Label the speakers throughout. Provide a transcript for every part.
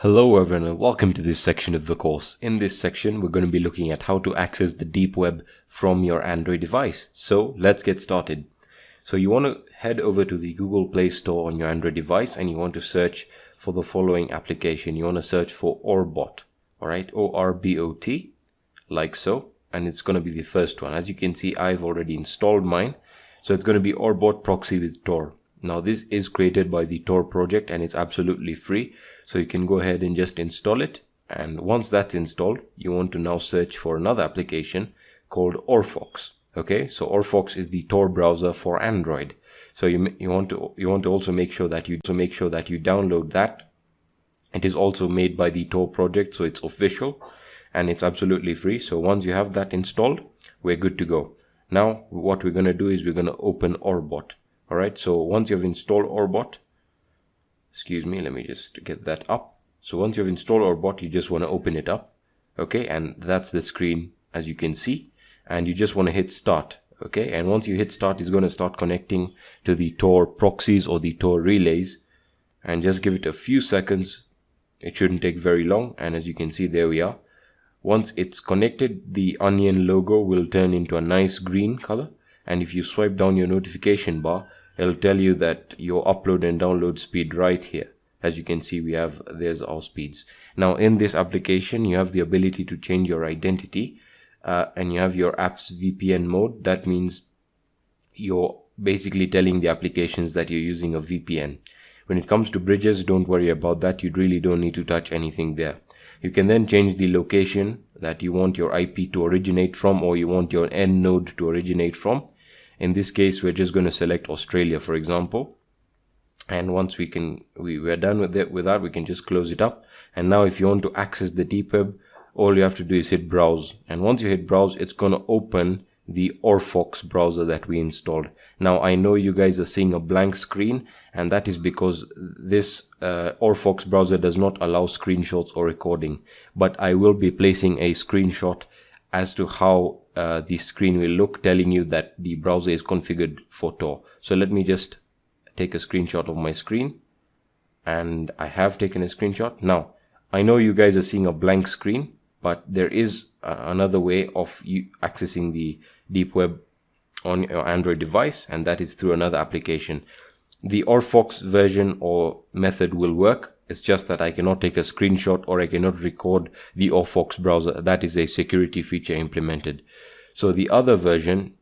Speaker 1: Hello everyone and welcome to this section of the course. In this section, we're going to be looking at how to access the deep web from your Android device. So let's get started. So you want to head over to the Google Play Store on your Android device and you want to search for the following application. You want to search for Orbot, alright, O-R-B-O-T, like so, and it's going to be the first one. As you can see, I've already installed mine. So it's going to be Orbot Proxy with Tor. Now this is created by the Tor project and it's absolutely free. So you can go ahead and just install it. And once that's installed, you want to now search for another application called Orfox. Okay, so Orfox is the Tor browser for Android. So you want to also make sure that you download that. It is also made by the Tor project, so it's official and it's absolutely free. So once you have that installed, we're good to go. Now what we're going to do is we're going to open Orbot. Alright, so once you've installed Orbot, excuse me, let me just get that up. So once you've installed Orbot, you just want to open it up. Okay, and that's the screen as you can see. And you just want to hit start. Okay, and once you hit start, it's going to start connecting to the Tor proxies or the Tor relays. And just give it a few seconds. It shouldn't take very long. And as you can see, there we are. Once it's connected, the onion logo will turn into a nice green color. And if you swipe down your notification bar, it'll tell you that your upload and download speed right here. As you can see, there's our speeds. Now in this application, you have the ability to change your identity and you have your app's VPN mode. That means you're basically telling the applications that you're using a VPN. When it comes to bridges, don't worry about that. You really don't need to touch anything there. You can then change the location that you want your IP to originate from or you want your end node to originate from. In this case, we're just going to select Australia, for example. And once we're done with that, we can just close it up. And now if you want to access the deep web, all you have to do is hit browse. And once you hit browse, it's going to open the Orfox browser that we installed. Now, I know you guys are seeing a blank screen, and that is because this Orfox browser does not allow screenshots or recording. But I will be placing a screenshot as to how the screen will look, telling you that the browser is configured for Tor. So let me just take a screenshot of my screen, and I have taken a screenshot. Now I know you guys are seeing a blank screen, but there is another way of you accessing the deep web on your Android device, and that is through another application. The Orfox version or method will work. It's just that I cannot take a screenshot or I cannot record the Orfox browser. That is a security feature implemented. So the other version,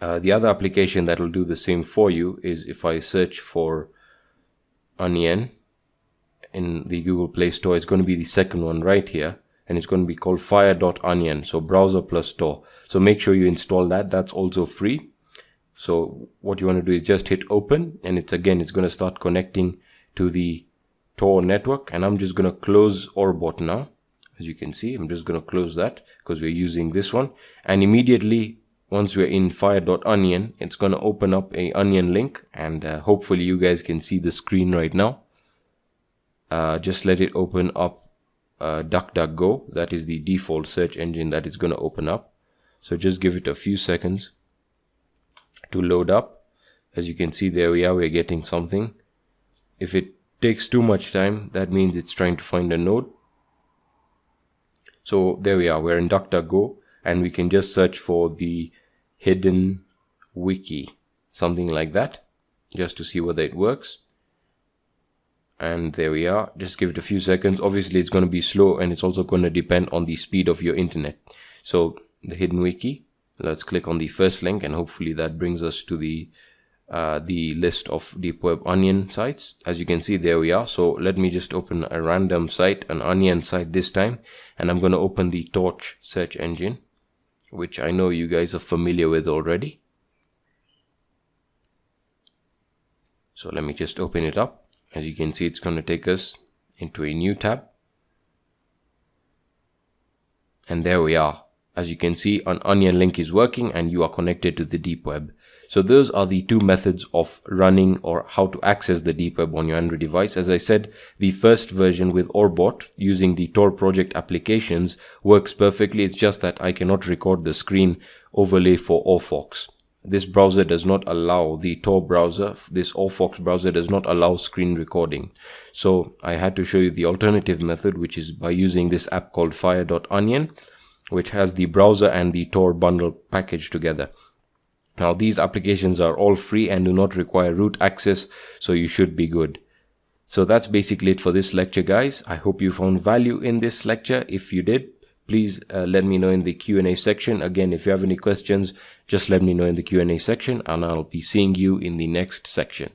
Speaker 1: the other application that will do the same for you is if I search for Onion in the Google Play Store, it's going to be the second one right here. And it's going to be called Fire.onion. So browser plus Tor. So make sure you install that. That's also free. So what you want to do is just hit open, and it's going to start connecting to the Tor network. And I'm just going to close Orbot now. As you can see, I'm just going to close that because we're using this one. And immediately, once we're in Fire.onion, it's going to open up a onion link. And hopefully you guys can see the screen right now. Just let it open up DuckDuckGo. That is the default search engine that is going to open up. So just give it a few seconds to load up. As you can see, there we are, we're getting something. If it takes too much time, that means it's trying to find a node. So there we are, we're in DuckDuckGo, and we can just search for the hidden wiki, something like that, just to see whether it works. And there we are. Just give it a few seconds. Obviously it's going to be slow, and it's also going to depend on the speed of your internet. So the hidden wiki, let's click on the first link, and hopefully that brings us to the list of deep web onion sites. As you can see, there we are. So let me just open a random site, an onion site this time, and I'm going to open the Torch search engine, which I know you guys are familiar with already. So let me just open it up. As you can see, it's going to take us into a new tab. And there we are. As you can see, an onion link is working and you are connected to the deep web. So those are the two methods of running or how to access the deep web on your Android device. As I said, the first version with Orbot using the Tor project applications works perfectly. It's just that I cannot record the screen overlay for Orfox. this browser does not allow, the Tor browser, this Orfox browser does not allow screen recording. So I had to show you the alternative method, which is by using this app called Fire.onion, which has the browser and the Tor bundle package together. Now these applications are all free and do not require root access, so you should be good. So that's basically it for this lecture, guys. I hope you found value in this lecture. If you did, please let me know in the Q&A section. Again, if you have any questions, just let me know in the Q&A section, and I'll be seeing you in the next section.